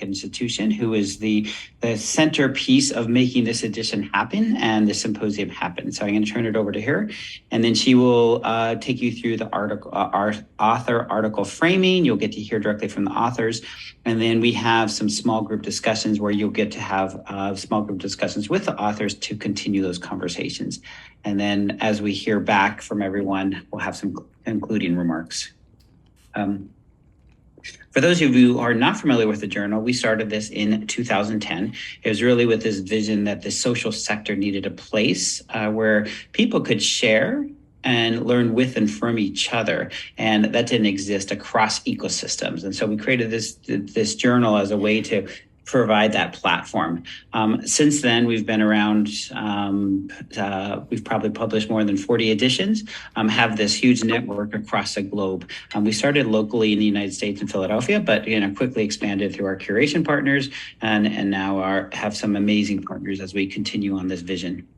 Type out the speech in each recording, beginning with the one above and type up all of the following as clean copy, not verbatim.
Institute, who is the centerpiece of making this edition happen and the symposium happen. So I'm going to turn it over to her, and then she will take you through the article, our author article framing. You'll get to hear directly from the authors. And then we have some small group discussions where you'll get to have small group discussions with the authors to continue those conversations. And then as we hear back from everyone, we'll have some concluding remarks. For those of you who are not familiar with the journal, we started this in 2010. It was really with this vision that the social sector needed a place where people could share and learn with and from each other. And that didn't exist across ecosystems. And so we created this journal as a way to provide that platform. Since then, we've been around, we've probably published more than 40 editions, have this huge network across the globe. We started locally in the United States in Philadelphia, but quickly expanded through our curation partners, and now have some amazing partners as we continue on this vision.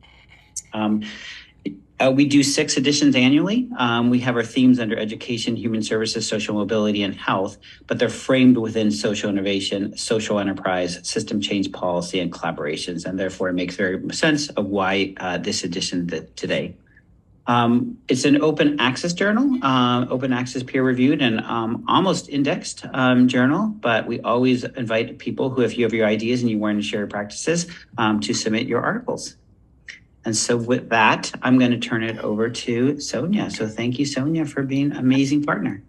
We do 6 editions annually. We have our themes under education, human services, social mobility, and health, but they're framed within social innovation, social enterprise, system change policy, and collaborations. And therefore it makes very sense of why this edition today. It's an open access journal, open access peer reviewed and almost indexed journal, but we always invite people who, if you have your ideas and you want to share your practices, to submit your articles. And so with that, I'm going to turn it over to Sonia. So thank you, Sonia, for being an amazing partner.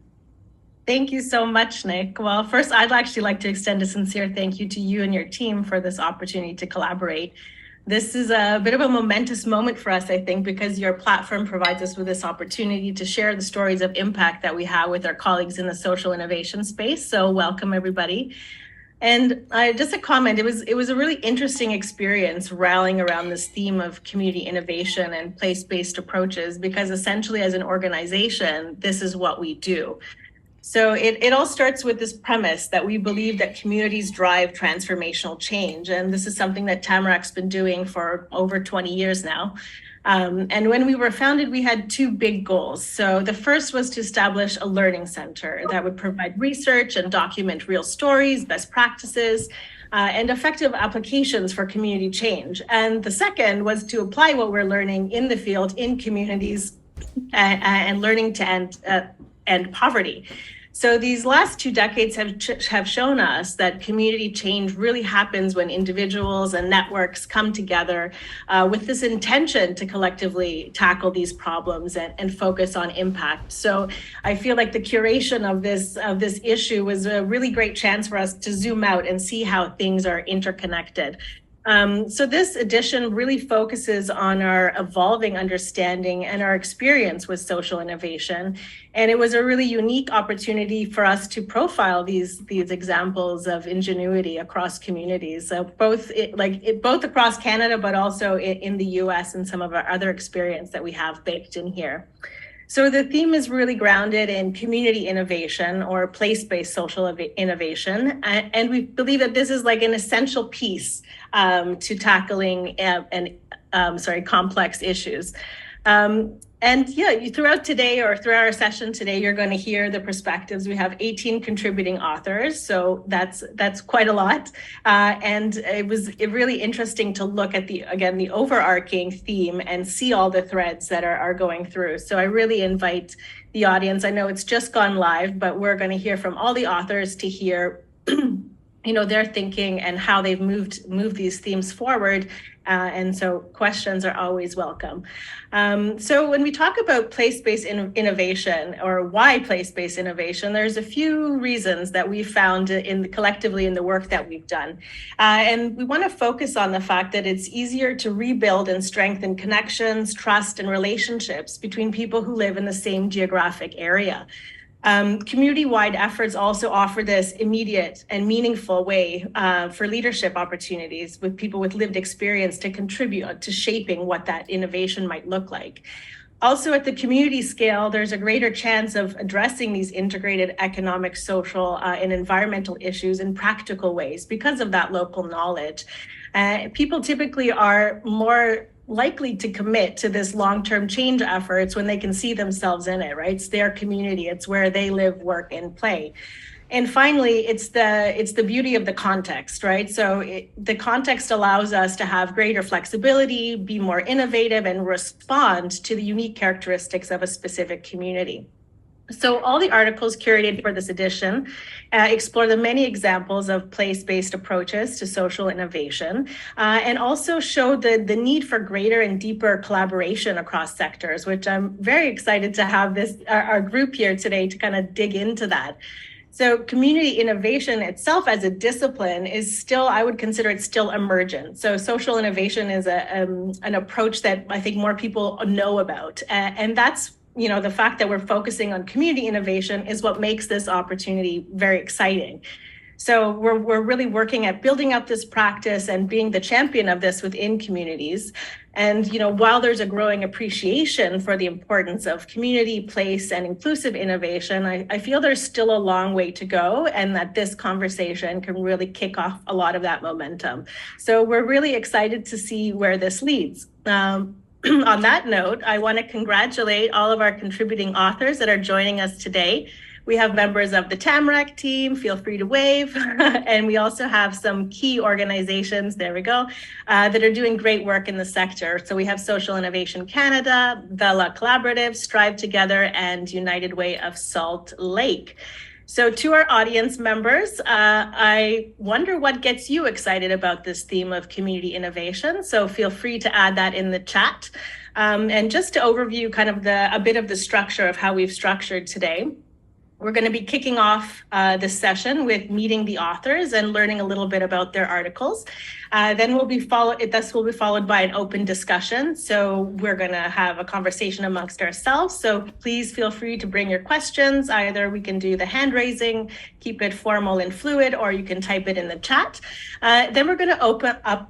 Thank you so much, Nick. Well, first, I'd actually like to extend a sincere thank you to you and your team for this opportunity to collaborate. This is a bit of a momentous moment for us, I think, because your platform provides us with this opportunity to share the stories of impact that we have with our colleagues in the social innovation space. So welcome, everybody. And just a comment, it was a really interesting experience rallying around this theme of community innovation and place-based approaches, because essentially as an organization, this is what we do. So it all starts with this premise that we believe that communities drive transformational change. And this is something that Tamarack's been doing for over 20 years now. And when we were founded, we had 2 big goals. So the first was to establish a learning center that would provide research and document real stories, best practices, and effective applications for community change. And the second was to apply what we're learning in the field in communities and learning to end poverty. So these last 2 decades have shown us that community change really happens when individuals and networks come together with this intention to collectively tackle these problems and focus on impact. So I feel like the curation of this issue was a really great chance for us to zoom out and see how things are interconnected. So this edition really focuses on our evolving understanding and our experience with social innovation. And it was a really unique opportunity for us to profile these examples of ingenuity across communities, both across Canada, but also in the US and some of our other experience that we have baked in here. So the theme is really grounded in community innovation or place-based social innovation. And we believe that this is like an essential piece to tackling complex issues. And yeah, throughout today or throughout our session today, you're going to hear the perspectives. We have 18 contributing authors, so that's quite a lot. And it was really interesting to look at the overarching theme and see all the threads that are going through. So I really invite the audience. I know it's just gone live, but we're going to hear from all the authors to hear their thinking and how they've moved these themes forward. And so questions are always welcome. So when we talk about place-based innovation, or why place-based innovation, there's a few reasons that we found collectively in the work that we've done. And we want to focus on the fact that it's easier to rebuild and strengthen connections, trust, and relationships between people who live in the same geographic area. Community-wide efforts also offer this immediate and meaningful way for leadership opportunities with people with lived experience to contribute to shaping what that innovation might look like. Also, at the community scale, there's a greater chance of addressing these integrated economic, social, and environmental issues in practical ways because of that local knowledge. People typically are more likely to commit to this long-term change efforts when they can see themselves in it, right? It's their community, it's where they live, work, and play. And finally, it's the beauty of the context, right? So the context allows us to have greater flexibility, be more innovative, and respond to the unique characteristics of a specific community. So all the articles curated for this edition explore the many examples of place-based approaches to social innovation, and also show the need for greater and deeper collaboration across sectors, which I'm very excited to have our group here today to kind of dig into that. So community innovation itself as a discipline is still, I would consider it still emergent. So social innovation is an approach that I think more people know about. And that's, the fact that we're focusing on community innovation is what makes this opportunity very exciting. So we're really working at building up this practice and being the champion of this within communities. And while there's a growing appreciation for the importance of community, place, and inclusive innovation, I feel there's still a long way to go, and that this conversation can really kick off a lot of that momentum. So we're really excited to see where this leads. On that note, I want to congratulate all of our contributing authors that are joining us today. We have members of the Tamarack team, feel free to wave. And we also have some key organizations, there we go, that are doing great work in the sector. So we have Social Innovation Canada, Vela Collaborative, Strive Together, and United Way of Salt Lake. So to our audience members, I wonder what gets you excited about this theme of community innovation. So feel free to add that in the chat. And just to overview kind of a bit of the structure of how we've structured today, we're going to be kicking off this session with meeting the authors and learning a little bit about their articles. Then this will be followed by an open discussion. So we're going to have a conversation amongst ourselves. So please feel free to bring your questions. Either we can do the hand raising, keep it formal and fluid, or you can type it in the chat. Then we're going to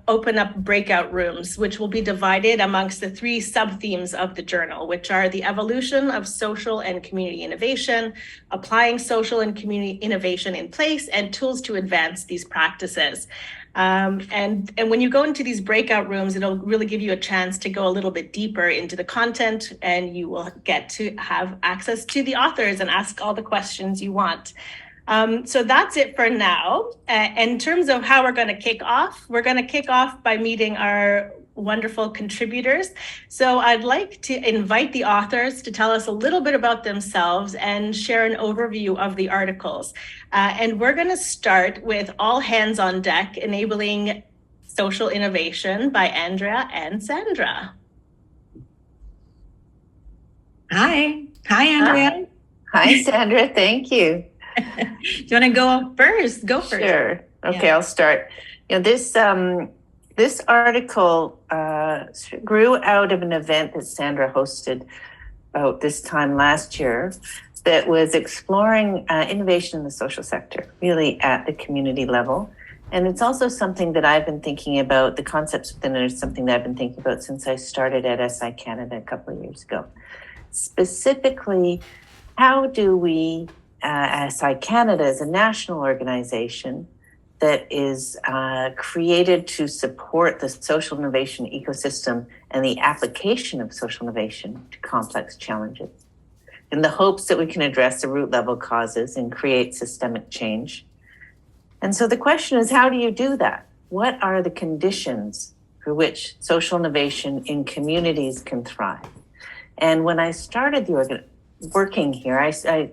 open up breakout rooms, which will be divided amongst the 3 sub-themes of the journal, which are the evolution of social and community innovation, applying social and community innovation in place, and tools to advance these practices. And when you go into these breakout rooms, it'll really give you a chance to go a little bit deeper into the content, and you will get to have access to the authors and ask all the questions you want. So that's it for now. In terms of how we're going to kick off by meeting our wonderful contributors. So I'd like to invite the authors to tell us a little bit about themselves and share an overview of the articles. And we're going to start with All Hands on Deck, Enabling Social Innovation by Andrea and Sandra. Hi, Andrea. Hi, Sandra. Thank you. Do you want to go first? Go first. Sure. Okay, yeah. I'll start. This article grew out of an event that Sandra hosted about this time last year that was exploring innovation in the social sector, really at the community level. And it's also something that I've been thinking about, the concepts within it is something that I've been thinking about since I started at SI Canada a couple of years ago. Specifically, how do we, SI Canada as a national organization that is created to support the social innovation ecosystem and the application of social innovation to complex challenges, in the hopes that we can address the root level causes and create systemic change. And so the question is, how do you do that? What are the conditions for which social innovation in communities can thrive? And when I started working here, I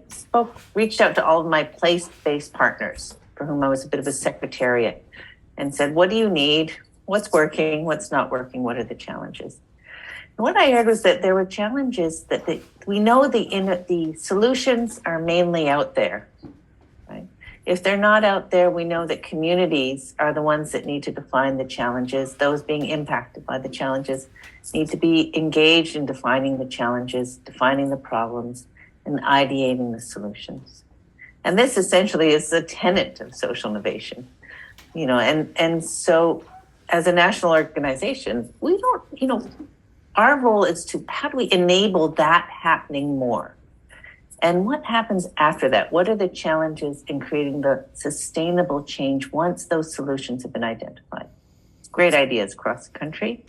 reached out to all of my place-based partners, for whom I was a bit of a secretariat, and said, what do you need? What's working? What's not working? What are the challenges? And what I heard was that there were challenges that we know the solutions are mainly out there. Right? If they're not out there, we know that communities are the ones that need to define the challenges. Those being impacted by the challenges need to be engaged in defining the challenges, defining the problems, and ideating the solutions. And this essentially is the tenet of social innovation, and so as a national organization, we don't, our role is to, how do we enable that happening more? And what happens after that? What are the challenges in creating the sustainable change once those solutions have been identified? Great ideas across the country.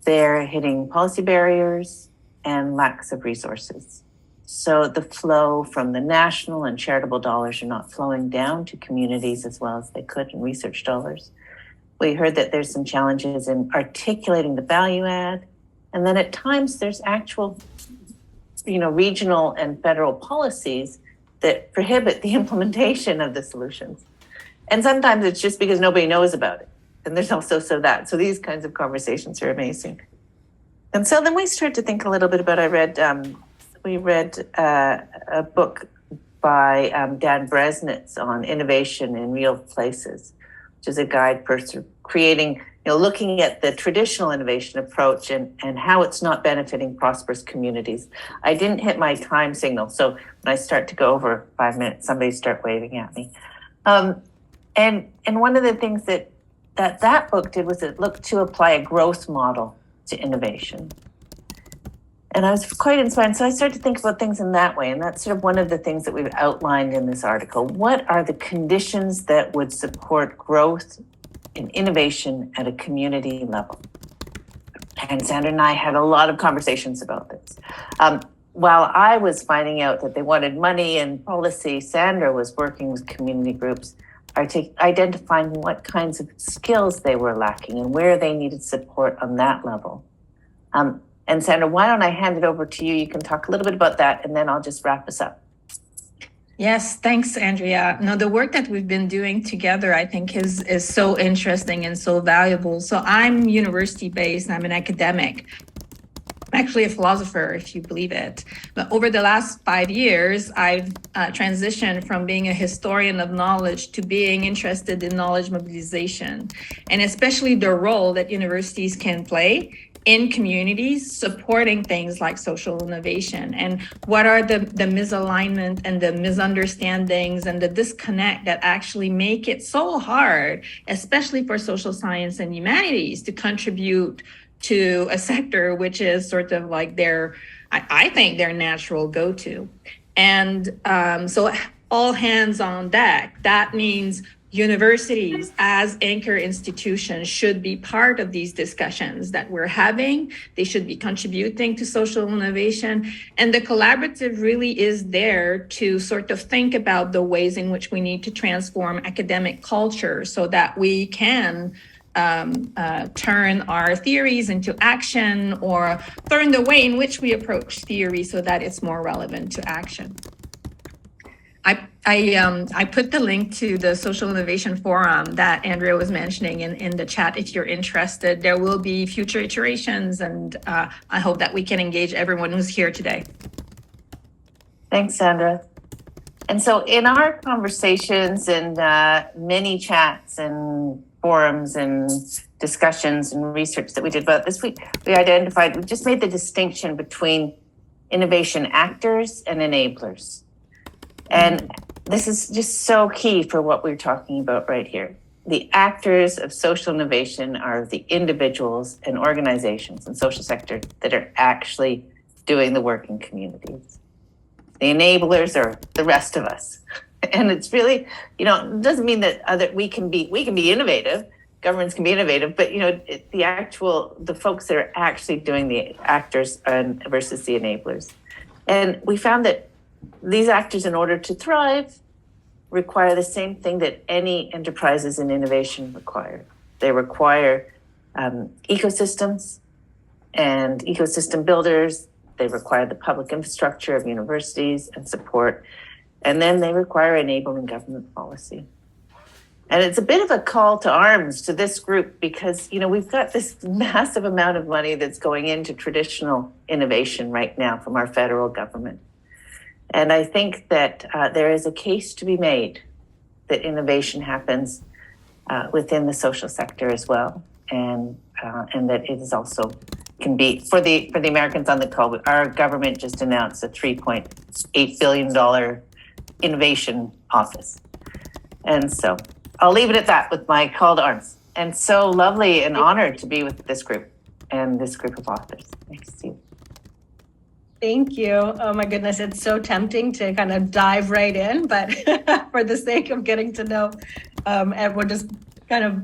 They're hitting policy barriers and lacks of resources. So the flow from the national and charitable dollars are not flowing down to communities as well as they could in research dollars. We heard that there's some challenges in articulating the value add. And then at times there's actual, regional and federal policies that prohibit the implementation of the solutions. And sometimes it's just because nobody knows about it. And there's also that. So these kinds of conversations are amazing. And so then we started to think a little bit about, we read a book by Dan Bresnitz on innovation in real places, which is a guide for sort of creating, looking at the traditional innovation approach and how it's not benefiting prosperous communities. I didn't hit my time signal, so when I start to go over 5 minutes, somebody start waving at me. And one of the things that book did was it looked to apply a growth model to innovation. And I was quite inspired. So I started to think about things in that way. And that's sort of one of the things that we've outlined in this article. What are the conditions that would support growth and innovation at a community level? And Sandra and I had a lot of conversations about this. While I was finding out that they wanted money and policy, Sandra was working with community groups, identifying what kinds of skills they were lacking and where they needed support on that level. And Sandra, why don't I hand it over to you? You can talk a little bit about that, and then I'll just wrap us up. Yes, thanks, Andrea. No, the work that we've been doing together, I think, is so interesting and so valuable. So I'm university-based. I'm an academic. I'm actually a philosopher, if you believe it. But over the last 5 years, I've transitioned from being a historian of knowledge to being interested in knowledge mobilization, and especially the role that universities can play in communities supporting things like social innovation, and what are the misalignment and the misunderstandings and the disconnect that actually make it so hard, especially for social science and humanities, to contribute to a sector which is sort of like I think their natural go-to. And so all hands on deck. That means universities as anchor institutions should be part of these discussions that we're having. They should be contributing to social innovation. And the collaborative really is there to sort of think about the ways in which we need to transform academic culture so that we can turn our theories into action, or turn the way in which we approach theory so that it's more relevant to action. I put the link to the Social Innovation Forum that Andrea was mentioning in the chat if you're interested. There will be future iterations, and I hope that we can engage everyone who's here today. Thanks, Sandra. And so in our conversations and many chats and forums and discussions and research that we did about this week, we just made the distinction between innovation actors and enablers. And this is just so key for what we're talking about right here. The actors of social innovation are the individuals and organizations and social sector that are actually doing the work in communities. The enablers are the rest of us. And it's really, it doesn't mean that we can be innovative, governments can be innovative, but the folks that are actually doing the actors versus the enablers. And we found that these actors, in order to thrive, require the same thing that any enterprises in innovation require. They require ecosystems and ecosystem builders. They require the public infrastructure of universities and support. And then they require enabling government policy. And it's a bit of a call to arms to this group because, we've got this massive amount of money that's going into traditional innovation right now from our federal government. And I think that there is a case to be made that innovation happens within the social sector as well, and that it is also can be for the Americans on the call. Our government just announced a $3.8 billion innovation office, and so I'll leave it at that with my call to arms. And so lovely and honored to be with this group and this group of authors. Thanks to you. Thank you. Oh my goodness, it's so tempting to kind of dive right in, but for the sake of getting to know, and we'll just kind of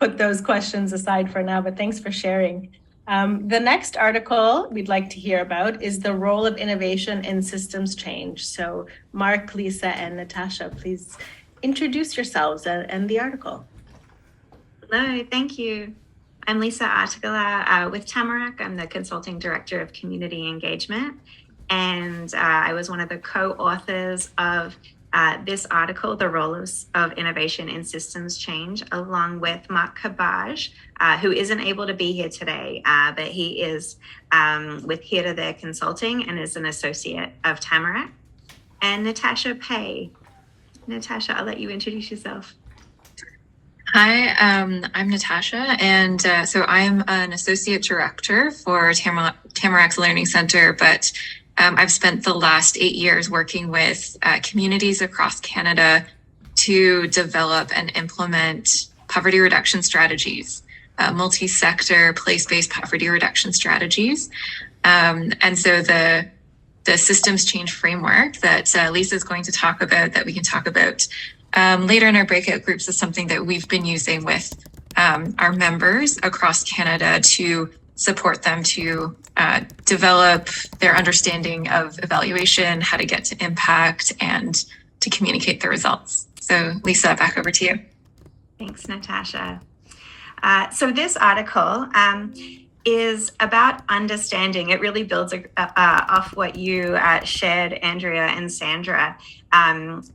put those questions aside for now, but thanks for sharing. The next article we'd like to hear about is the role of innovation in systems change. So Mark, Lisa, and Natasha, please introduce yourselves and the article. Hello, thank you. I'm Lisa Artigala with Tamarack. I'm the Consulting Director of Community Engagement. And I was one of the co-authors of this article, The Role of Innovation in Systems Change, along with Mark Kabaj, who isn't able to be here today, but he is with Here to There Consulting and is an associate of Tamarack. And Natasha Pei. Natasha, I'll let you introduce yourself. Hi, I'm Natasha, and so I'm an associate director for Tamarack's Learning Center, but I've spent the last 8 years working with communities across Canada to develop and implement poverty reduction strategies, multi-sector, place-based poverty reduction strategies. And so the systems change framework that Lisa is going to talk about, that we can talk about later in our breakout groups, is something that we've been using with our members across Canada to support them to develop their understanding of evaluation, how to get to impact, and to communicate the results. So Lisa, back over to you. Thanks, Natasha. So this article is about understanding. It really builds off what you shared, Andrea and Sandra,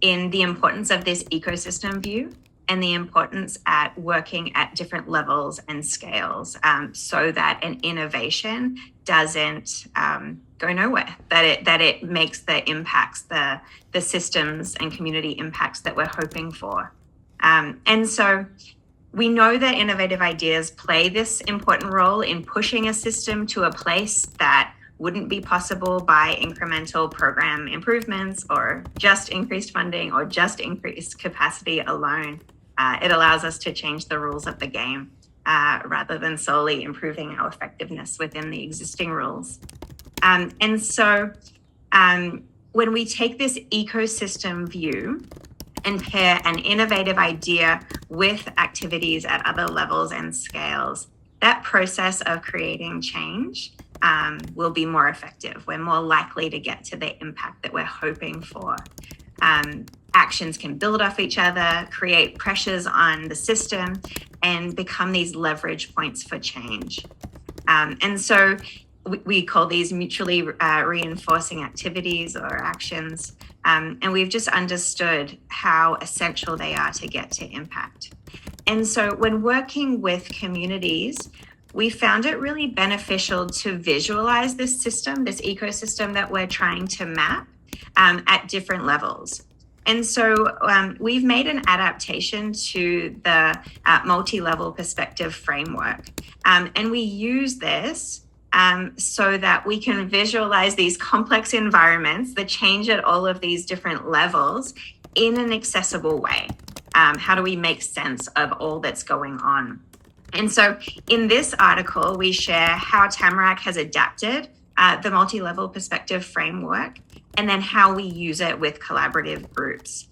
in the importance of this ecosystem view and the importance at working at different levels and scales, so that an innovation doesn't go nowhere, that it makes the impacts, the systems and community impacts that we're hoping for. And so we know that innovative ideas play this important role in pushing a system to a place that wouldn't be possible by incremental program improvements or just increased funding or just increased capacity alone. It allows us to change the rules of the game rather than solely improving our effectiveness within the existing rules. And so when we take this ecosystem view and pair an innovative idea with activities at other levels and scales, that process of creating change will be more effective. We're more likely to get to the impact that we're hoping for. Actions can build off each other, create pressures on the system, and become these leverage points for change. And so we call these mutually reinforcing activities or actions. And we've just understood how essential they are to get to impact. And so when working with communities, we found it really beneficial to visualize this system, this ecosystem that we're trying to map at different levels. And so we've made an adaptation to the multi-level perspective framework. And we use this so that we can visualize these complex environments, the change at all of these different levels in an accessible way. How do we make sense of all that's going on? And so in this article, we share how Tamarack has adapted the multi-level perspective framework, and then how we use it with collaborative groups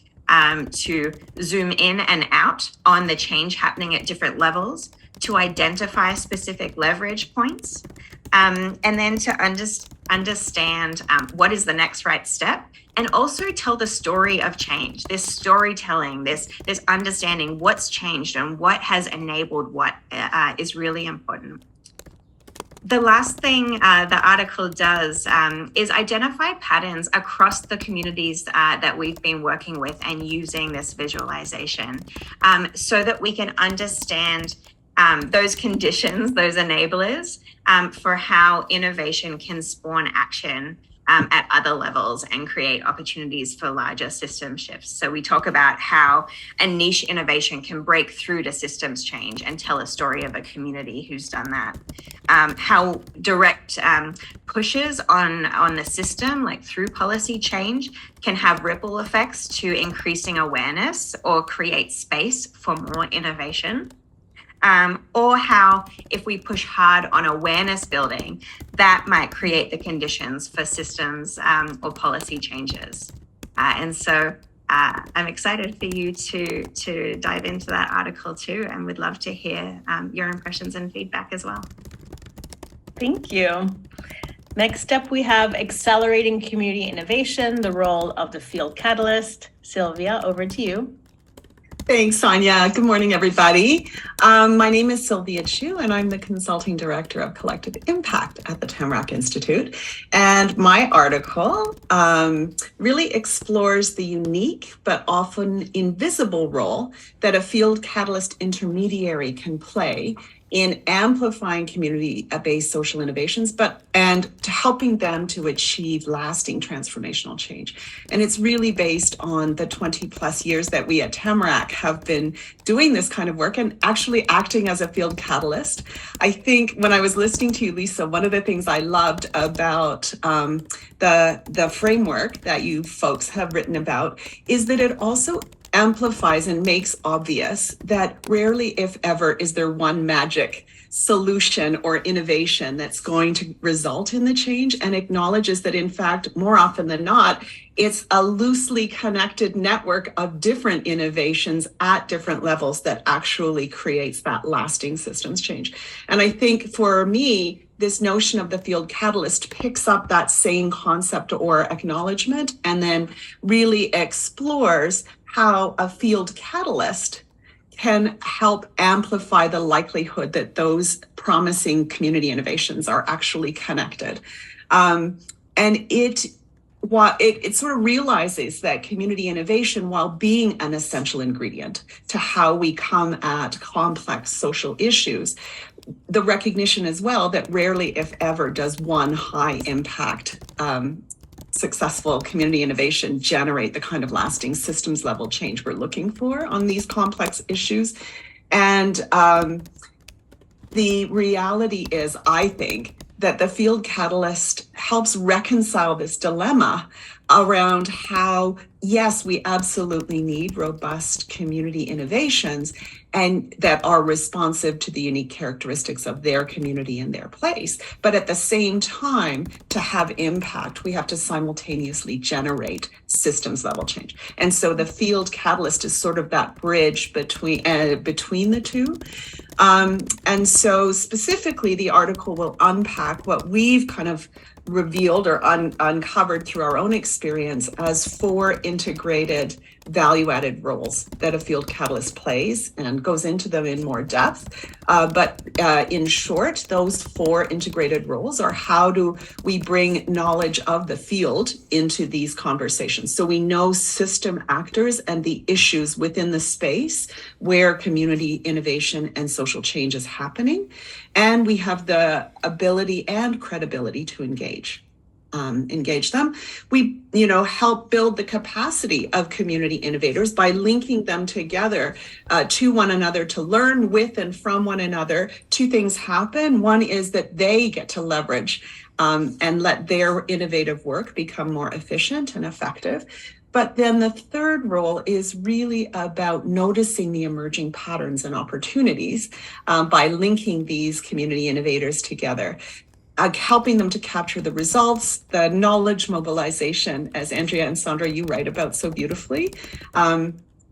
to zoom in and out on the change happening at different levels, to identify specific leverage points, and then to understand what is the next right step, and also tell the story of change, this storytelling, this understanding what's changed and what has enabled what is really important. The last thing the article does is identify patterns across the communities that we've been working with and using this visualization so that we can understand those conditions, those enablers for how innovation can spawn action at other levels and create opportunities for larger system shifts. So we talk about how a niche innovation can break through to systems change and tell a story of a community who's done that. How direct pushes on the system, like through policy change, can have ripple effects to increasing awareness or create space for more innovation. Or how, if we push hard on awareness building, that might create the conditions for systems or policy changes. And so I'm excited for you to dive into that article too, and would love to hear your impressions and feedback as well. Thank you. Next up, we have accelerating community innovation, the role of the field catalyst. Sylvia, over to you. Thanks, Sonia. Good morning, everybody. My name is Sylvia Chu, and I'm the Consulting Director of Collective Impact at the Tamarack Institute. And my article really explores the unique but often invisible role that a field catalyst intermediary can play in amplifying community-based social innovations, and to helping them to achieve lasting transformational change. And it's really based on the 20 plus years that we at Tamarack have been doing this kind of work and actually acting as a field catalyst. I think when I was listening to you, Lisa, one of the things I loved about the framework that you folks have written about is that it also amplifies and makes obvious that rarely, if ever, is there one magic solution or innovation that's going to result in the change, and acknowledges that, in fact, more often than not, it's a loosely connected network of different innovations at different levels that actually creates that lasting systems change. And I think for me, this notion of the field catalyst picks up that same concept or acknowledgement and then really explores how a field catalyst can help amplify the likelihood that those promising community innovations are actually connected. And it sort of realizes that community innovation, while being an essential ingredient to how we come at complex social issues, the recognition as well that rarely, if ever, does one high impact successful community innovation generate the kind of lasting systems level change we're looking for on these complex issues. And the reality is, I think, that the field catalyst helps reconcile this dilemma around how, yes, we absolutely need robust community innovations and that are responsive to the unique characteristics of their community and their place. But at the same time, to have impact, we have to simultaneously generate systems level change. And so the field catalyst is sort of that bridge between the two. And so specifically, the article will unpack what we've kind of revealed or uncovered through our own experience as 4 integrated value-added roles that a field catalyst plays, and goes into them in more depth. But in short, those 4 integrated roles are: how do we bring knowledge of the field into these conversations? So we know system actors and the issues within the space where community innovation and social change is happening. And we have the ability and credibility to engage them. We, help build the capacity of community innovators by linking them together to one another to learn with and from one another. 2 things happen. One is that they get to leverage and let their innovative work become more efficient and effective. But then the third role is really about noticing the emerging patterns and opportunities by linking these community innovators together. Helping them to capture the results, the knowledge mobilization, as Andrea and Sandra, you write about so beautifully.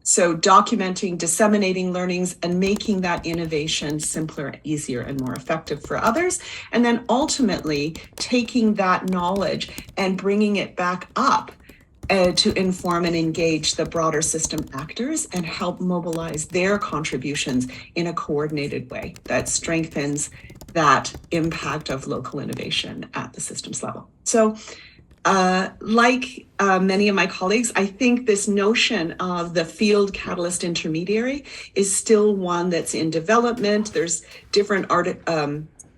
So documenting, disseminating learnings, and making that innovation simpler, easier, and more effective for others. And then ultimately taking that knowledge and bringing it back up to inform and engage the broader system actors and help mobilize their contributions in a coordinated way that strengthens that impact of local innovation at the systems level. So like many of my colleagues, I think this notion of the field catalyst intermediary is still one that's in development. There's different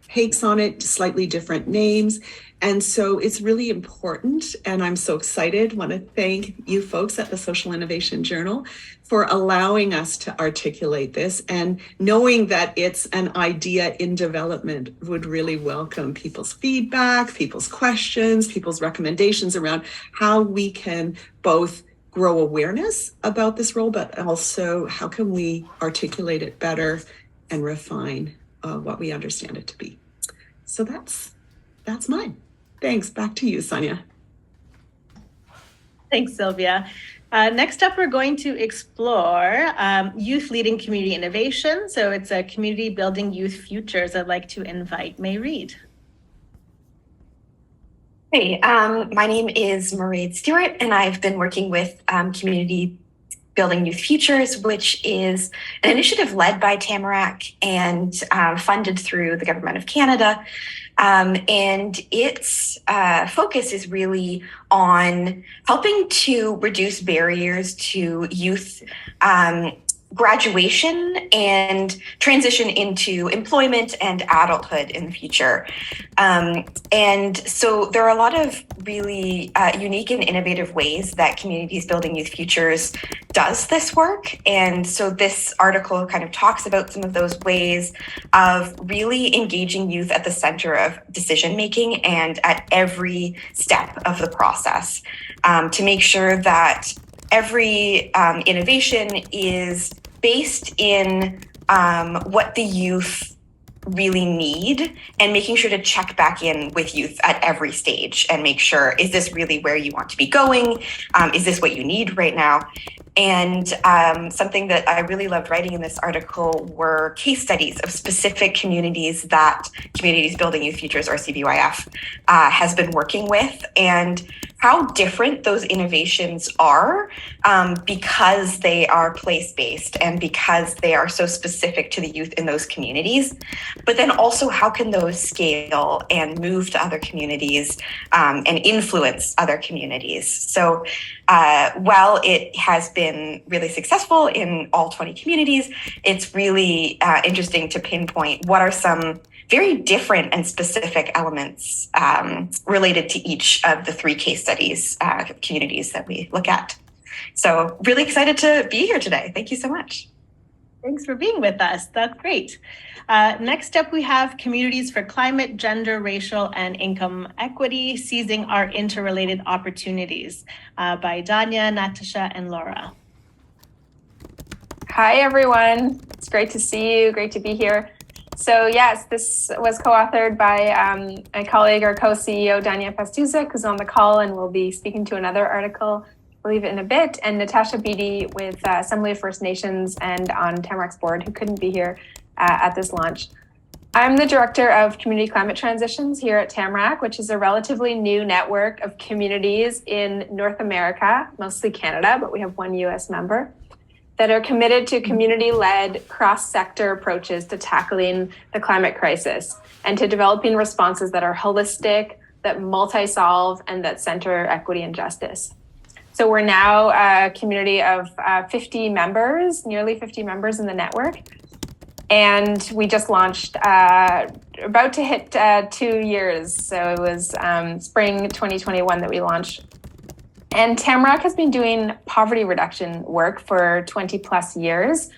takes on it, slightly different names. And so it's really important, and I'm so excited, want to thank you folks at the Social Innovation Journal for allowing us to articulate this, and knowing that it's an idea in development, would really welcome people's feedback, people's questions, people's recommendations around how we can both grow awareness about this role, but also how can we articulate it better and refine what we understand it to be. So that's mine. Thanks. Back to you, Sonia. Thanks, Sylvia. Next up, we're going to explore youth leading community innovation. So it's a community building youth futures. I'd like to invite May Reed. Hey, my name is Mairead Stewart, and I've been working with Community Building Youth Futures, which is an initiative led by Tamarack and funded through the Government of Canada. And its focus is really on helping to reduce barriers to youth graduation and transition into employment and adulthood in the future. And so there are a lot of really unique and innovative ways that Communities Building Youth Futures does this work. And so this article kind of talks about some of those ways of really engaging youth at the center of decision making and at every step of the process, to make sure that every innovation is based in what the youth really need, and making sure to check back in with youth at every stage and make sure, is this really where you want to be going? Is this what you need right now? And something that I really loved writing in this article were case studies of specific communities that Communities Building Youth Futures, or CBYF, has been working with, and how different those innovations are because they are place-based and because they are so specific to the youth in those communities. But then also, how can those scale and move to other communities and influence other communities? So while it has been really successful in all 20 communities, it's really interesting to pinpoint what are some very different and specific elements related to each of the 3 case studies, communities that we look at. So really excited to be here today. Thank you so much. Thanks for being with us. That's great. Next up, we have Communities for Climate, Gender, Racial, and Income Equity, Seizing Our Interrelated Opportunities by Dania, Natasha, and Laura. Hi, everyone. It's great to see you. Great to be here. So yes, this was co-authored by my colleague, our co-CEO, Dania Pastuzic, who's on the call and will be speaking to another article, I believe, in a bit, and Natasha Beatty with Assembly of First Nations and on Tamarack's board, who couldn't be here at this launch. I'm the Director of Community Climate Transitions here at Tamarack, which is a relatively new network of communities in North America, mostly Canada, but we have one US member, that are committed to community-led cross-sector approaches to tackling the climate crisis and to developing responses that are holistic, that multi-solve, and that center equity and justice. So we're now a community of 50 members, nearly 50 members in the network. And we just launched, about to hit 2 years. So it was spring 2021 that we launched. And Tamarack has been doing poverty reduction work for 20 plus years.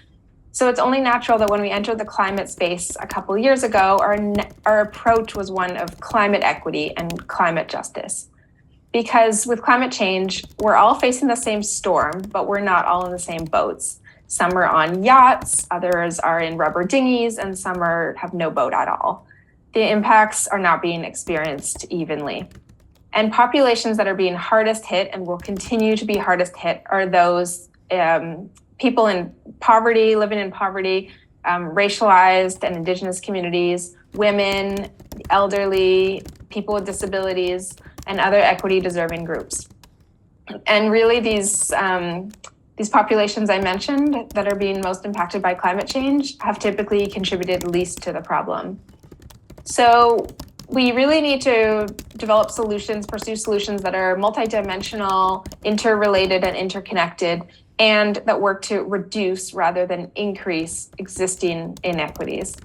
So it's only natural that when we entered the climate space a couple of years ago, our approach was one of climate equity and climate justice. Because with climate change, we're all facing the same storm, but we're not all in the same boats. Some are on yachts, others are in rubber dinghies, and some have no boat at all. The impacts are not being experienced evenly. And populations that are being hardest hit and will continue to be hardest hit are those people in poverty, living in poverty, racialized and Indigenous communities, women, elderly, people with disabilities, and other equity deserving groups. And really these populations I mentioned that are being most impacted by climate change have typically contributed least to the problem. So we really need to develop solutions, pursue solutions that are multidimensional, interrelated, and interconnected, and that work to reduce rather than increase existing inequities.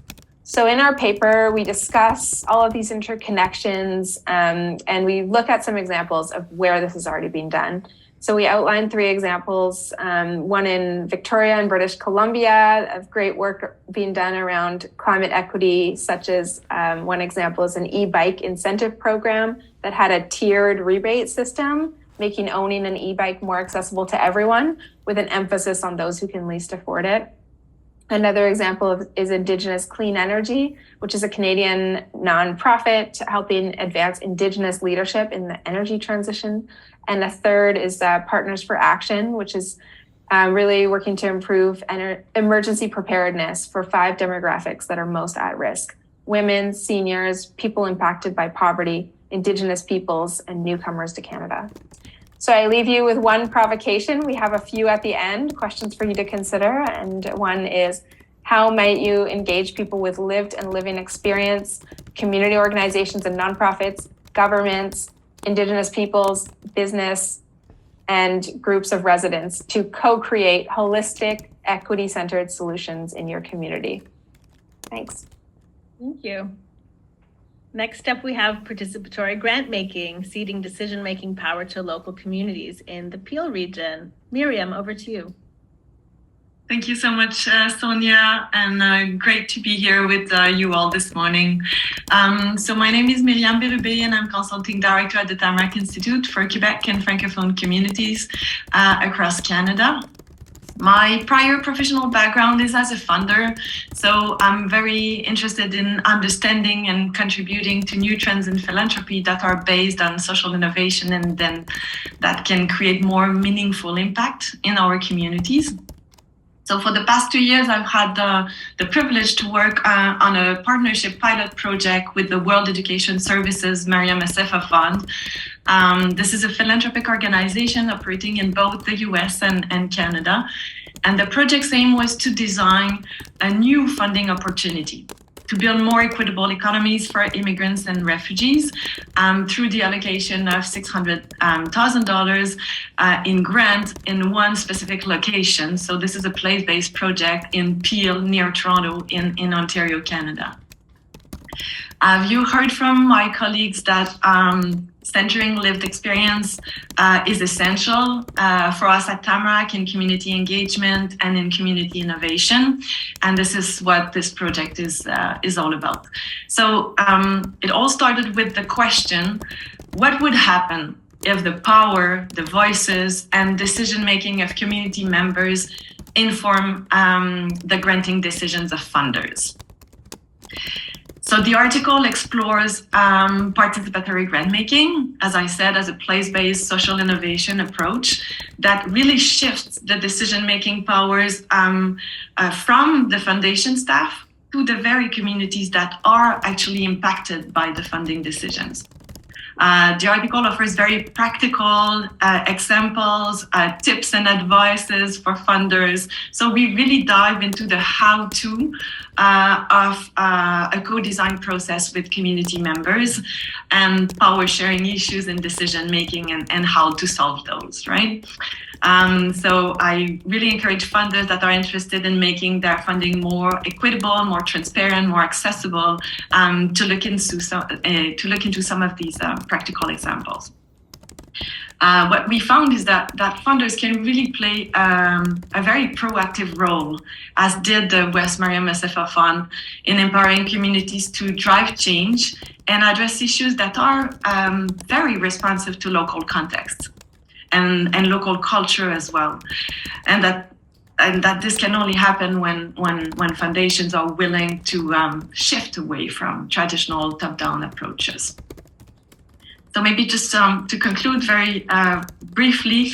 So in our paper, we discuss all of these interconnections, and we look at some examples of where this is already being done. So we outlined 3 examples, one in Victoria and British Columbia of great work being done around climate equity, such as one example is an e-bike incentive program that had a tiered rebate system, making owning an e-bike more accessible to everyone with an emphasis on those who can least afford it. Another example is Indigenous Clean Energy, which is a Canadian nonprofit helping advance Indigenous leadership in the energy transition. And a third is Partners for Action, which is really working to improve emergency preparedness for 5 demographics that are most at risk: women, seniors, people impacted by poverty, Indigenous peoples, and newcomers to Canada. So I leave you with one provocation. We have a few at the end, questions for you to consider. And one is, how might you engage people with lived and living experience, community organizations and nonprofits, governments, Indigenous peoples, business, and groups of residents to co-create holistic, equity-centered solutions in your community? Thanks. Thank you. Next up, we have participatory grant making, ceding decision-making power to local communities in the Peel region. Miriam, over to you. Thank you so much, Sonia, and great to be here with you all this morning. So my name is Miriam Bérubé, and I'm Consulting Director at the Tamarack Institute for Quebec and Francophone communities across Canada. My prior professional background is as a funder, so I'm very interested in understanding and contributing to new trends in philanthropy that are based on social innovation and then that can create more meaningful impact in our communities. So for the past 2 years, I've had the privilege to work on a partnership pilot project with the World Education Services Mariam Assefa Fund. This is a philanthropic organization operating in both the US and Canada. And the project's aim was to design a new funding opportunity to build more equitable economies for immigrants and refugees through the allocation of $600,000 in grant in one specific location. So this is a place-based project in Peel, near Toronto, in Ontario, Canada. You heard from my colleagues that centering lived experience is essential for us at Tamarack in community engagement and in community innovation. And this is what this project is all about. So it all started with the question, what would happen if the power, the voices, and decision-making of community members inform the granting decisions of funders? So the article explores participatory grant making, as I said, as a place-based social innovation approach that really shifts the decision-making powers from the foundation staff to the very communities that are actually impacted by the funding decisions. The article offers very practical examples, tips and advices for funders. So we really dive into the how-to of a co-design process with community members and power sharing issues in decision-making and how to solve those, right? So I really encourage funders that are interested in making their funding more equitable, more transparent, more accessible, to look into some of these practical examples. What we found is that funders can really play a very proactive role, as did the West Mariam Assefa Fund, in empowering communities to drive change and address issues that are very responsive to local contexts and local culture as well. And that this can only happen when foundations are willing to shift away from traditional top-down approaches. So maybe just to conclude very briefly,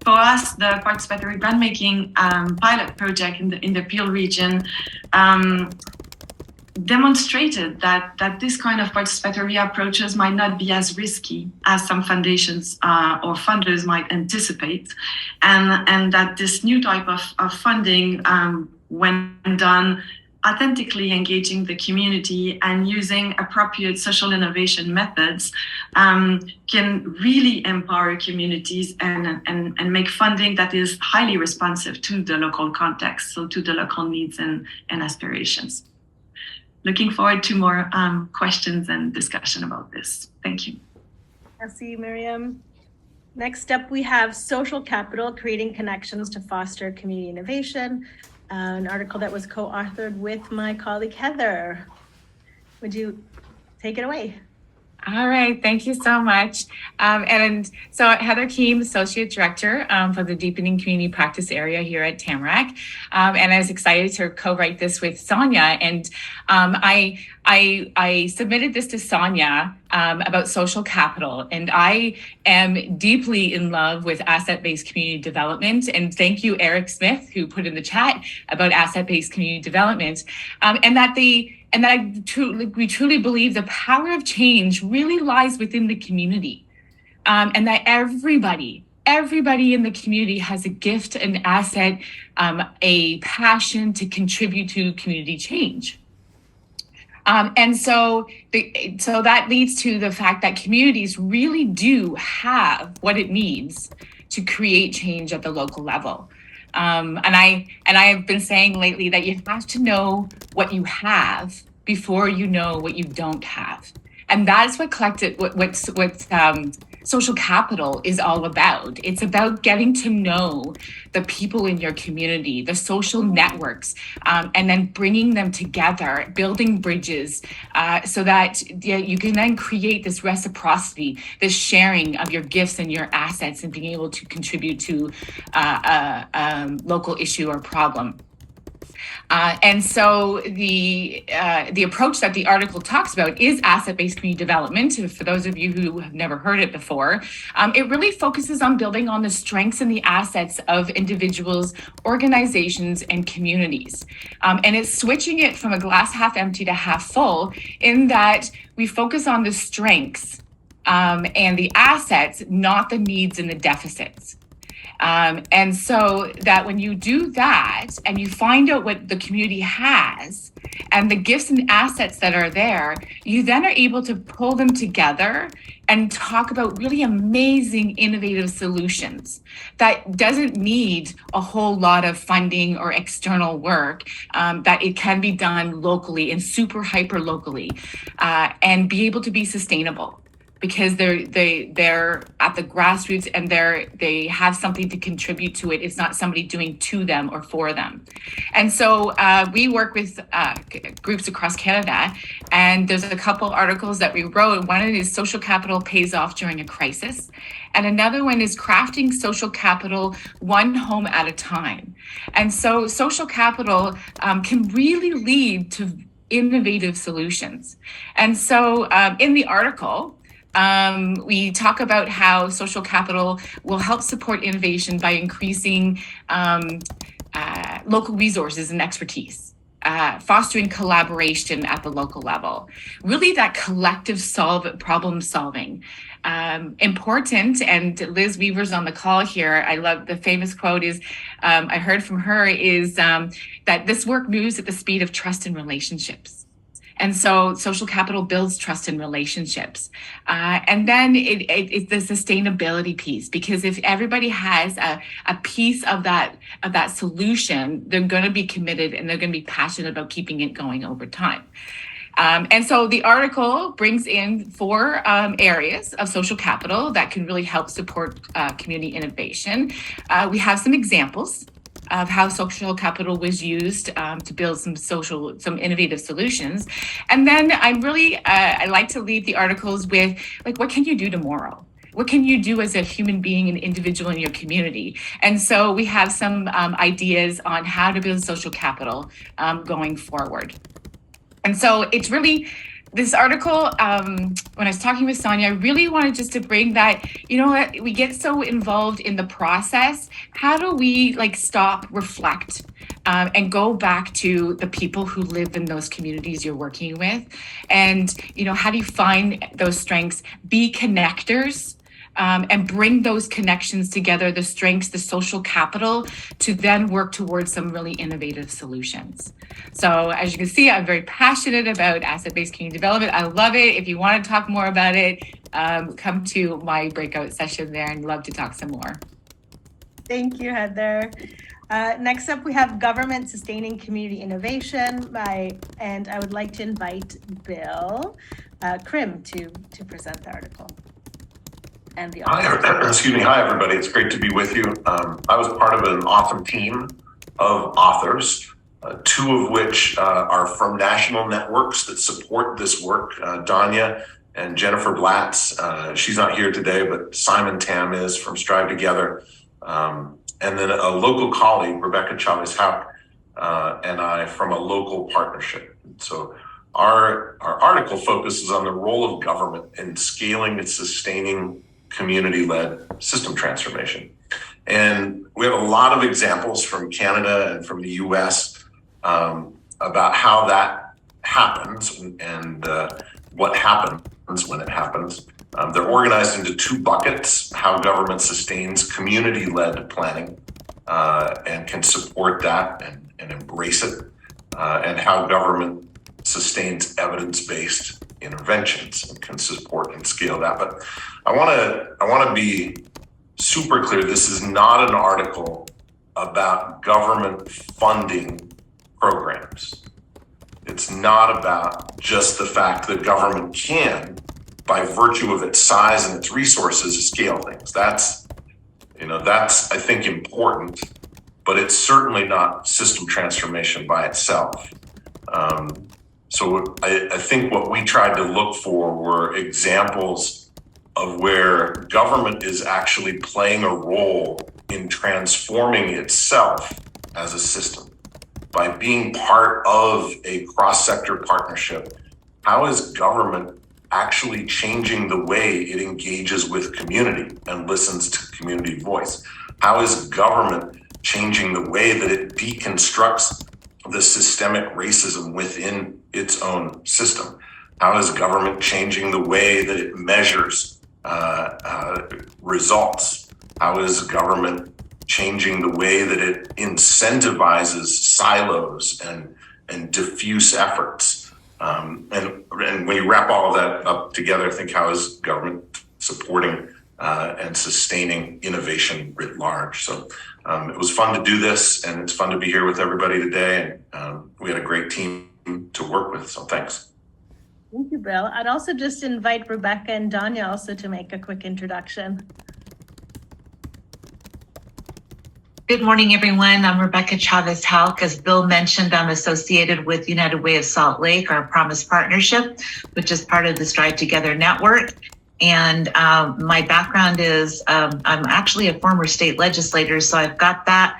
for us, the participatory grant-making pilot project in the Peel region demonstrated that this kind of participatory approaches might not be as risky as some foundations or funders might anticipate, and that this new type of funding, when done authentically engaging the community and using appropriate social innovation methods, can really empower communities and make funding that is highly responsive to the local context, so to the local needs and aspirations. Looking forward to more questions and discussion about this. Thank you. Merci, Miriam. Next up, we have Social Capital, Creating Connections to Foster Community Innovation, an article that was co-authored with my colleague, Heather. Would you take it away? All right, thank you so much. And so Heather Keem, Associate Director for the Deepening Community Practice Area here at Tamarack. And I was excited to co-write this with Sonia. And I I submitted this to Sonia about social capital, and I am deeply in love with asset-based community development. And thank you, Eric Smith, who put in the chat about asset-based community development, we truly believe the power of change really lies within the community, and that everybody in the community has a gift, an asset, a passion to contribute to community change. And so that leads to the fact that communities really do have what it needs to create change at the local level. And I have been saying lately that you have to know what you have before you know what you don't have. And that's what social capital is all about. It's about getting to know the people in your community, the social networks, and then bringing them together, building bridges, so that you can then create this reciprocity, this sharing of your gifts and your assets, and being able to contribute to a local issue or problem. And so the approach that the article talks about is asset-based community development. For those of you who have never heard it before, it really focuses on building on the strengths and the assets of individuals, organizations, and communities. And it's switching it from a glass half empty to half full, in that we focus on the strengths and the assets, not the needs and the deficits. And so that when you do that and you find out what the community has and the gifts and assets that are there, you then are able to pull them together and talk about really amazing, innovative solutions that doesn't need a whole lot of funding or external work, that it can be done locally and super hyper locally, and be able to be sustainable. Because they're at the grassroots and they have something to contribute to it. It's not somebody doing to them or for them. And so we work with groups across Canada, and there's a couple articles that we wrote. One is Social Capital Pays Off During a Crisis, and another one is Crafting Social Capital One Home at a Time. And so social capital can really lead to innovative solutions. And so in the article, we talk about how social capital will help support innovation by increasing local resources and expertise, fostering collaboration at the local level, really that collective problem solving. Important, and Liz Weaver's on the call here. I love the famous quote is, I heard from her, is that this work moves at the speed of trust and relationships. And so social capital builds trust in relationships. And then it's the sustainability piece, because if everybody has a piece of that solution, they're going to be committed and they're going to be passionate about keeping it going over time. And so the article brings in 4 areas of social capital that can really help support community innovation. We have some examples of how social capital was used to build some innovative solutions. And then I like to leave the articles with, like, what can you do tomorrow? What can you do as a human being, an individual in your community? And so we have some ideas on how to build social capital going forward. And so it's really, this article, when I was talking with Sonia, I really wanted just to bring that, we get so involved in the process. How do we stop, reflect, and go back to the people who live in those communities you're working with? And, how do you find those strengths, be connectors, and bring those connections together, the strengths, the social capital, to then work towards some really innovative solutions. So as you can see, I'm very passionate about asset-based community development. I love it. If you want to talk more about it, come to my breakout session there, and love to talk some more. Thank you, Heather. Next up, we have Government Sustaining Community Innovation, and I would like to invite Bill Krim to present the article. And the Hi, everybody. It's great to be with you. I was part of an awesome team of authors, 2 of which are from national networks that support this work. Dania and Jennifer Blatz. She's not here today, but Simon Tam is from Strive Together. And then a local colleague, Rebecca Chavez-Hauck, and I from a local partnership. So our article focuses on the role of government in scaling and sustaining community-led system transformation. And we have a lot of examples from Canada and from the US about how that happens and what happens when it happens. They're organized into two buckets: how government sustains community-led planning and can support that and embrace it, and how government sustains evidence-based interventions and can support and scale that. But I want to be super clear. This is not an article about government funding programs. It's not about just the fact that government can, by virtue of its size and its resources, scale things. That's I think important, but it's certainly not system transformation by itself. So I think what we tried to look for were examples of where government is actually playing a role in transforming itself as a system. By being part of a cross-sector partnership, how is government actually changing the way it engages with community and listens to community voice? How is government changing the way that it deconstructs the systemic racism within its own system? How is government changing the way that it measures results? How is government changing the way that it incentivizes silos and diffuse efforts? And when you wrap all of that up together, I think how is government supporting and sustaining innovation writ large? So it was fun to do this, and it's fun to be here with everybody today. And we had a great team to work with, so thanks. Thank you, Bill. I'd also just invite Rebecca and Dania also to make a quick introduction. Good morning, everyone. I'm Rebecca Chavez-Halk. As Bill mentioned, I'm associated with United Way of Salt Lake, our Promise Partnership, which is part of the Strive Together network. And my background is I'm actually a former state legislator, so I've got that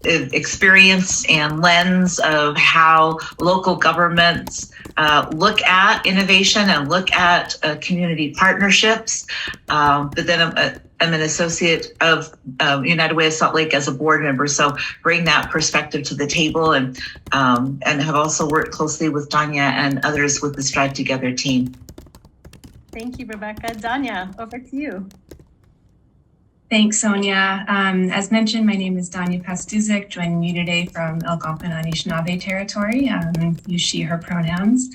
experience and lens of how local governments look at innovation and look at community partnerships. But then I'm an associate of United Way of Salt Lake as a board member, so bring that perspective to the table, and have also worked closely with Dania and others with the Strive Together team. Thank you, Rebecca. Dania, over to you. Thanks, Sonia. As mentioned, my name is Dania Pastuzic, joining you today from Algonquin Anishinaabe territory. Use she, her pronouns.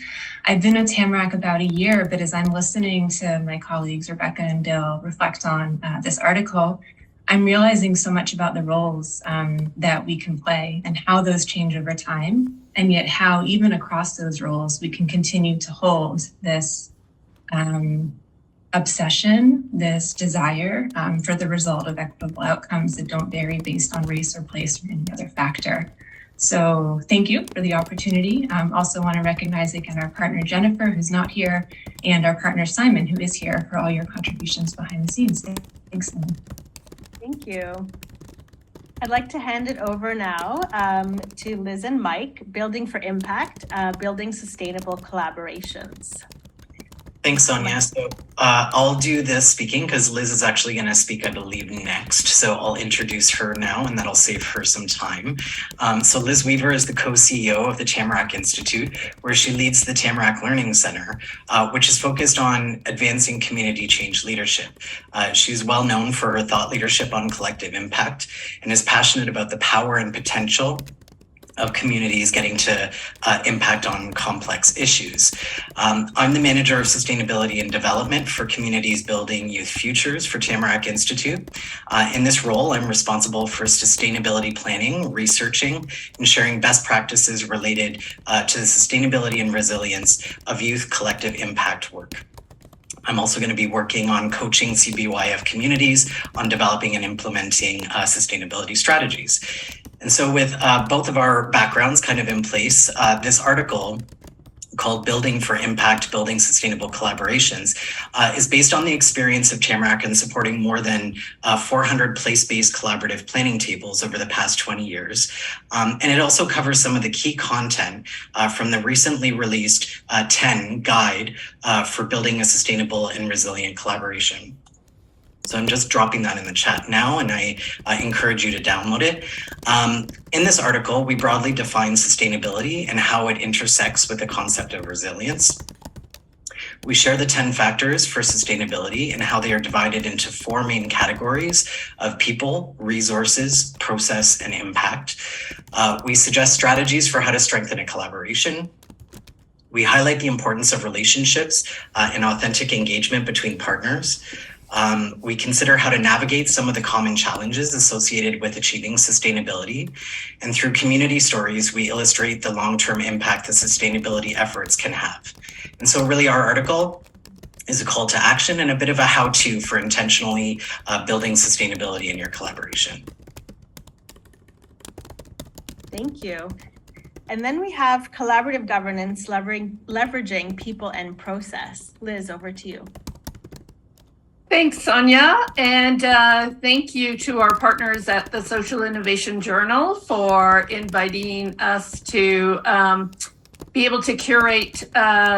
I've been with Tamarack about a year, but as I'm listening to my colleagues, Rebecca and Bill, reflect on this article, I'm realizing so much about the roles that we can play and how those change over time, and yet how even across those roles, we can continue to hold this obsession, this desire for the result of equitable outcomes that don't vary based on race or place or any other factor. So thank you for the opportunity. Also want to recognize again our partner Jennifer, who's not here, and our partner Simon, who is here, for all your contributions behind the scenes. Thanks, Simon. Thank you. I'd like to hand it over now to Liz and Mike, Building for Impact, Building Sustainable Collaborations. Thanks, Sonia. So I'll do the speaking because Liz is actually going to speak, I believe, next. So I'll introduce her now, and that'll save her some time. So Liz Weaver is the co-CEO of the Tamarack Institute, where she leads the Tamarack Learning Center, which is focused on advancing community change leadership. She's well known for her thought leadership on collective impact and is passionate about the power and potential of communities getting to impact on complex issues. I'm the manager of sustainability and development for Communities Building Youth Futures for Tamarack Institute. In this role, I'm responsible for sustainability planning, researching, and sharing best practices related to the sustainability and resilience of youth collective impact work. I'm also going to be working on coaching CBYF communities on developing and implementing sustainability strategies. And so with both of our backgrounds kind of in place, this article called Building for Impact, Building Sustainable Collaborations, is based on the experience of Tamarack in supporting more than 400 place-based collaborative planning tables over the past 20 years. And it also covers some of the key content from the recently released 10 guide for building a sustainable and resilient collaboration. So I'm just dropping that in the chat now, and I encourage you to download it. In this article, we broadly define sustainability and how it intersects with the concept of resilience. We share the 10 factors for sustainability and how they are divided into 4 main categories of people, resources, process, and impact. We suggest strategies for how to strengthen a collaboration. We highlight the importance of relationships and authentic engagement between partners. We consider how to navigate some of the common challenges associated with achieving sustainability. And through community stories, we illustrate the long-term impact that sustainability efforts can have. And so really our article is a call to action and a bit of a how-to for intentionally building sustainability in your collaboration. Thank you. And then we have collaborative governance, leveraging people and process. Liz, over to you. Thanks, Sonia, and thank you to our partners at the Social Innovation Journal for inviting us to be able to curate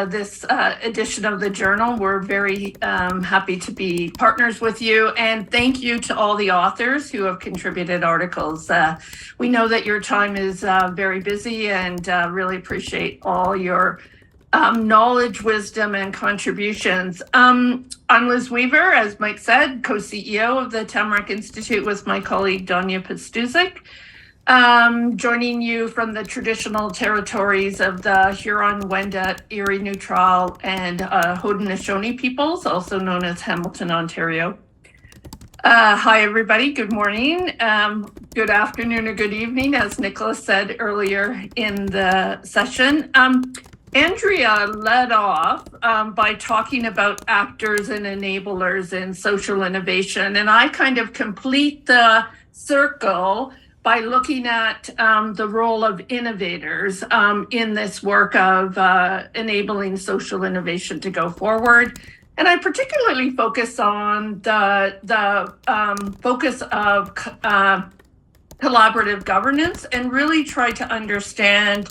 this edition of the journal. We're very happy to be partners with you, and thank you to all the authors who have contributed articles. We know that your time is very busy, and really appreciate all your knowledge, wisdom, and contributions. I'm Liz Weaver, as Mike said, co-CEO of the Tamarack Institute with my colleague Dania Pastuzic, joining you from the traditional territories of the Huron, Wendat, Erie Neutral, and Haudenosaunee peoples, also known as Hamilton, Ontario. Hi, everybody. Good morning, good afternoon, or good evening, as Nicholas said earlier in the session. Andrea led off by talking about actors and enablers in social innovation, and I kind of complete the circle by looking at the role of innovators in this work of enabling social innovation to go forward. And I particularly focus on the focus of collaborative governance and really try to understand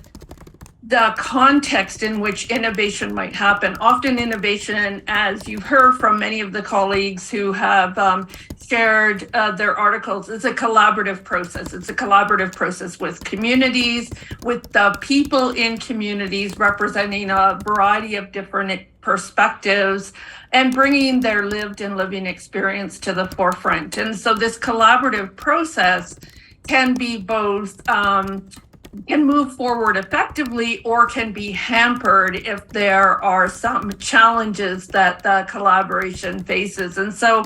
the context in which innovation might happen. Often innovation, as you've heard from many of the colleagues who have shared their articles, is a collaborative process. It's a collaborative process with communities, with the people in communities representing a variety of different perspectives and bringing their lived and living experience to the forefront. And so this collaborative process can be both can move forward effectively or can be hampered if there are some challenges that the collaboration faces. And so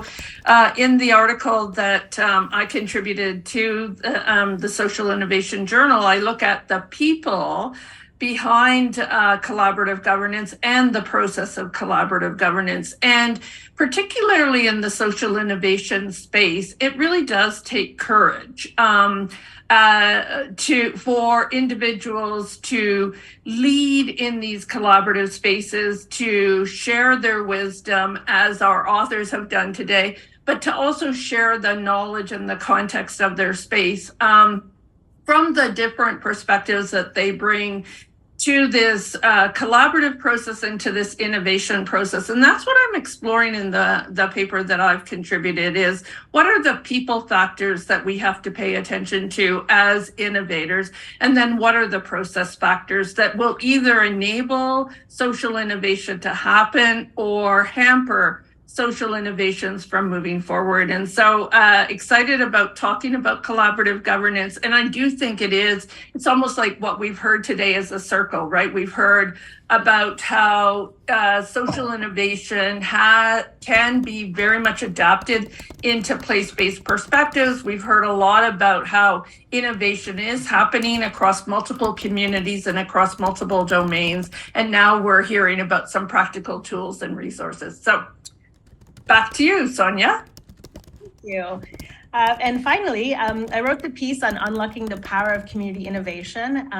in the article that I contributed to the Social Innovation Journal, I look at the people behind collaborative governance and the process of collaborative governance. And particularly in the social innovation space, it really does take courage for individuals to lead in these collaborative spaces, to share their wisdom as our authors have done today, but to also share the knowledge and the context of their space from the different perspectives that they bring to this collaborative process and to this innovation process. And that's what I'm exploring in the paper that I've contributed is, what are the people factors that we have to pay attention to as innovators? And then what are the process factors that will either enable social innovation to happen or hamper social innovations from moving forward? And so excited about talking about collaborative governance. And I do think it's almost like what we've heard today is a circle, right? We've heard about how social innovation can be very much adapted into place-based perspectives. We've heard a lot about how innovation is happening across multiple communities and across multiple domains. And now we're hearing about some practical tools and resources. So back to you, Sonia. Thank you. And finally, I wrote the piece on unlocking the power of community innovation.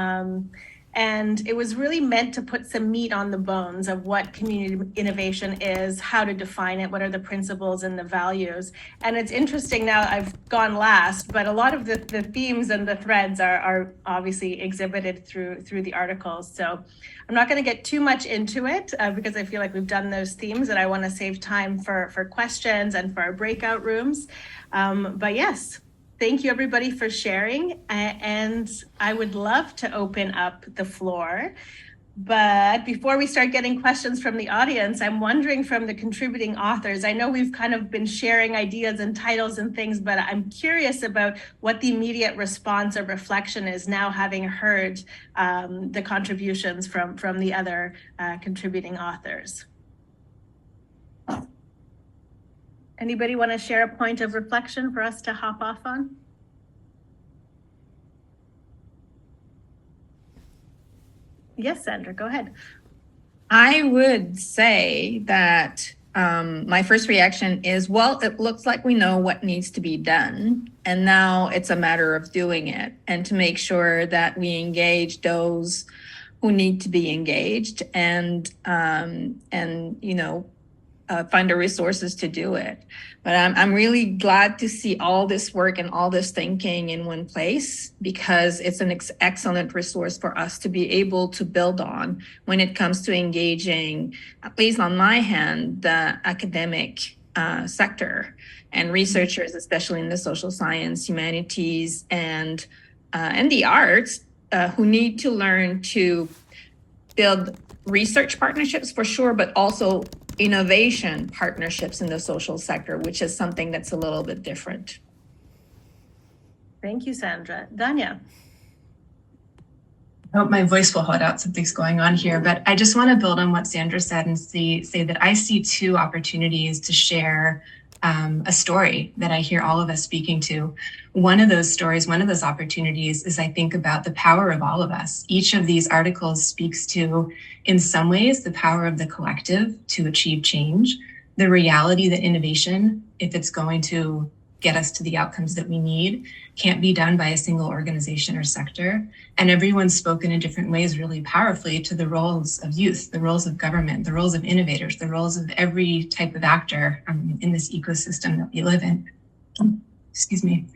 And it was really meant to put some meat on the bones of what community innovation is, how to define it, what are the principles and the values. And it's interesting now, I've gone last, but a lot of the themes and the threads are obviously exhibited through the articles. So I'm not going to get too much into it because I feel like we've done those themes and I want to save time for questions and for our breakout rooms. But yes. Thank you, everybody, for sharing. And I would love to open up the floor. But before we start getting questions from the audience, I'm wondering from the contributing authors, I know we've kind of been sharing ideas and titles and things, but I'm curious about what the immediate response or reflection is now having heard the contributions from the other contributing authors. Anybody want to share a point of reflection for us to hop off on? Yes, Sandra, go ahead. I would say that my first reaction is, well, it looks like we know what needs to be done. And now it's a matter of doing it and to make sure that we engage those who need to be engaged and you know, find the resources to do it. But I'm really glad to see all this work and all this thinking in one place, because it's an excellent resource for us to be able to build on when it comes to engaging, at least on my hand, the academic sector and researchers, especially in the social science, humanities, and the arts, who need to learn to build research partnerships for sure, but also innovation partnerships in the social sector, which is something that's a little bit different. Thank you, Sandra. Dania. I hope my voice will hold out. Something's going on here, but I just want to build on what Sandra said and say that I see two opportunities to share a story that I hear all of us speaking to. One of those stories, one of those opportunities is I think about the power of all of us. Each of these articles speaks to, in some ways, the power of the collective to achieve change, the reality that innovation, if it's going to get us to the outcomes that we need, can't be done by a single organization or sector. And everyone's spoken in different ways really powerfully to the roles of youth, the roles of government, the roles of innovators, the roles of every type of actor in this ecosystem that we live in. Excuse me.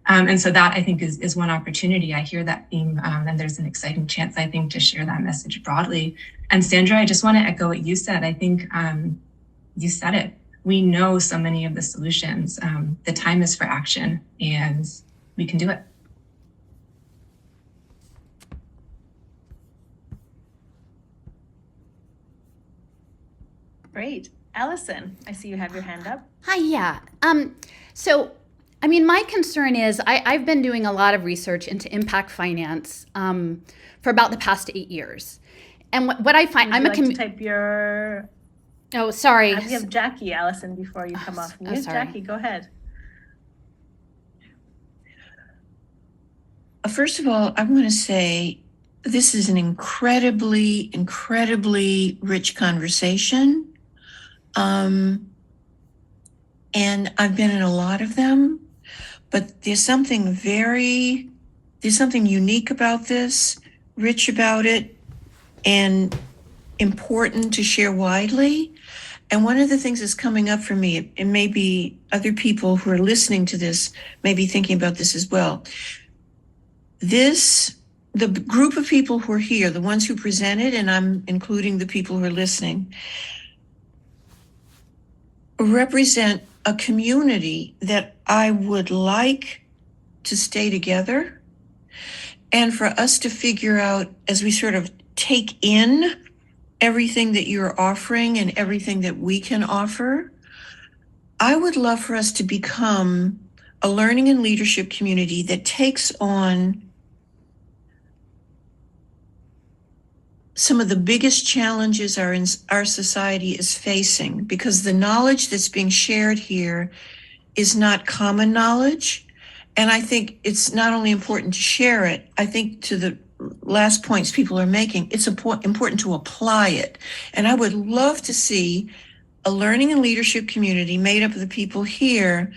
And so that, I think, is one opportunity. I hear that theme, and there's an exciting chance, I think, to share that message broadly. And Sandra, I just want to echo what you said. I think you said it. We know so many of the solutions. The time is for action, and we can do it. Great. Allison, I see you have your hand up. Hi, yeah. So, I mean, my concern is I've been doing a lot of research into impact finance for about the past 8 years. And what I find, Would you like to type your... Oh, sorry. We have Jackie, Allison, before you come off mute. Jackie, go ahead. First of all, I want to say this is an incredibly rich conversation. And I've been in a lot of them, but there's something unique about this, rich about it, and important to share widely. And one of the things that's coming up for me, and maybe other people who are listening to this may be thinking about this as well. The group of people who are here, the ones who presented, and I'm including the people who are listening, represent a community that I would like to stay together, and for us to figure out, as we sort of take in everything that you're offering and everything that we can offer, I would love for us to become a learning and leadership community that takes on some of the biggest challenges our society is facing, because the knowledge that's being shared here is not common knowledge. And I think it's not only important to share it, I think to the last points people are making, it's important to apply it. And I would love to see a learning and leadership community made up of the people here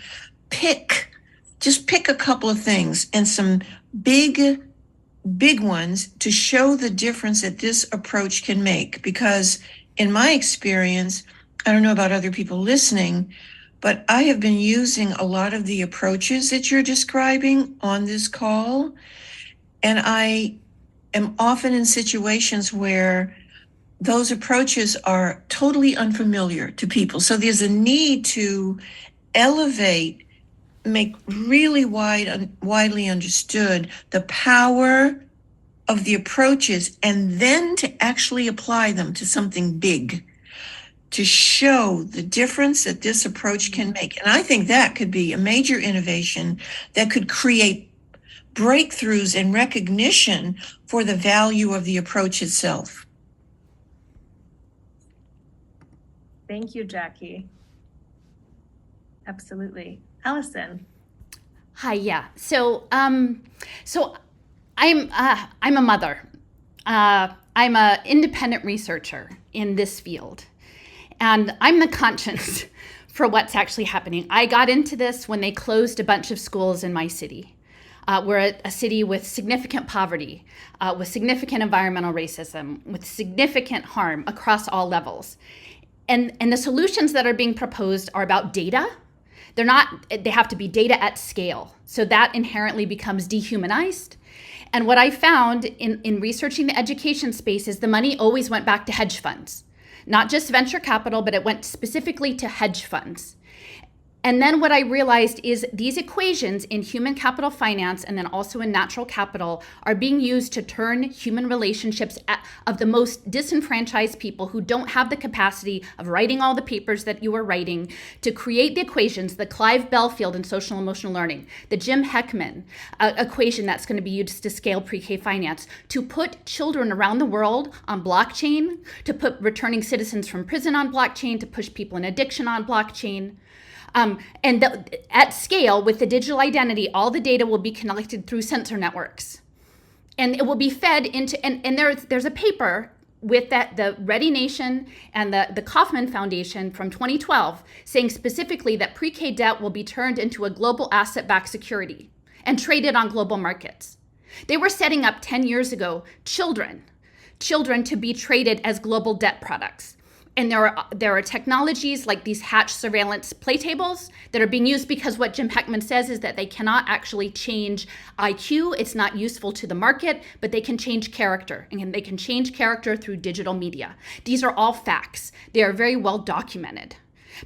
just pick a couple of things and some big big ones to show the difference that this approach can make. Because in my experience, I don't know about other people listening, but I have been using a lot of the approaches that you're describing on this call. And I am often in situations where those approaches are totally unfamiliar to people. So there's a need to elevate, make really widely understood the power of the approaches, and then to actually apply them to something big, to show the difference that this approach can make. And I think that could be a major innovation that could create breakthroughs and recognition for the value of the approach itself. Thank you, Jackie. Absolutely. Allison. Hi, yeah. So I'm a mother. I'm an independent researcher in this field, and I'm the conscience for what's actually happening. I got into this when they closed a bunch of schools in my city. We're a city with significant poverty, with significant environmental racism, with significant harm across all levels. And the solutions that are being proposed are about data. They have to be data at scale. So that inherently becomes dehumanized. And what I found in researching the education space is the money always went back to hedge funds, not just venture capital, but it went specifically to hedge funds. And then what I realized is these equations in human capital finance and then also in natural capital are being used to turn human relationships of the most disenfranchised people who don't have the capacity of writing all the papers that you are writing, to create the equations, the Clive Belfield in social emotional learning, the Jim Heckman equation that's going to be used to scale pre-K finance, to put children around the world on blockchain, to put returning citizens from prison on blockchain, to push people in addiction on blockchain. At scale, with the digital identity, all the data will be collected through sensor networks. And it will be fed into, and there's a paper with the Ready Nation and the Kauffman Foundation from 2012 saying specifically that pre-K debt will be turned into a global asset-backed security and traded on global markets. They were setting up 10 years ago children to be traded as global debt products. And there are technologies like these hatch surveillance play tables that are being used because what Jim Heckman says is that they cannot actually change IQ. It's not useful to the market, but they can change character, and they can change character through digital media. These are all facts. They are very well documented.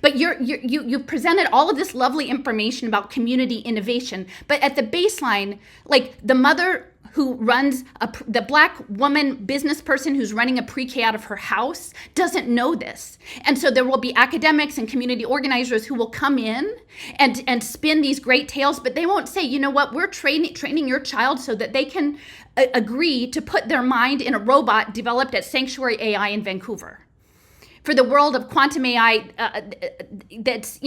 But you presented all of this lovely information about community innovation, but at the baseline, like the mother who runs the Black woman business person who's running a pre-K out of her house doesn't know this. And so there will be academics and community organizers who will come in and spin these great tales, but they won't say, you know what, we're training your child so that they can agree to put their mind in a robot developed at Sanctuary AI in Vancouver. For the world of quantum AI, that's,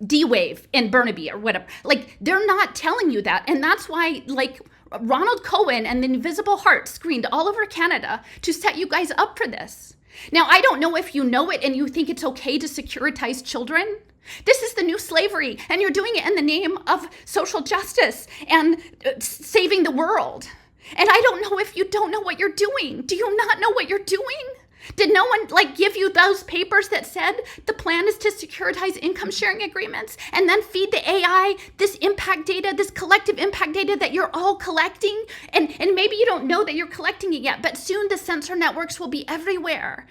D-Wave in Burnaby or whatever. Like, they're not telling you that. And that's why, like, Ronald Cohen and the Invisible Heart screened all over Canada to set you guys up for this. Now, I don't know if you know it and you think it's okay to securitize children. This is the new slavery, and you're doing it in the name of social justice and saving the world. And I don't know if you don't know what you're doing. Do you not know what you're doing? Did no one give you those papers that said the plan is to securitize income sharing agreements and then feed the AI this impact data, this collective impact data that you're all collecting? And maybe you don't know that you're collecting it yet, but soon the sensor networks will be everywhere.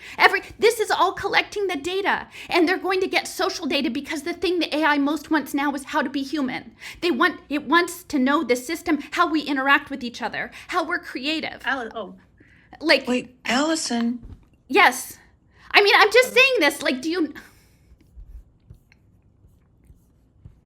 This is all collecting the data, and they're going to get social data because the thing the AI most wants now is how to be human. It wants to know the system, how we interact with each other, how we're creative. Wait, Allison. Yes. I mean, I'm just saying this, do you...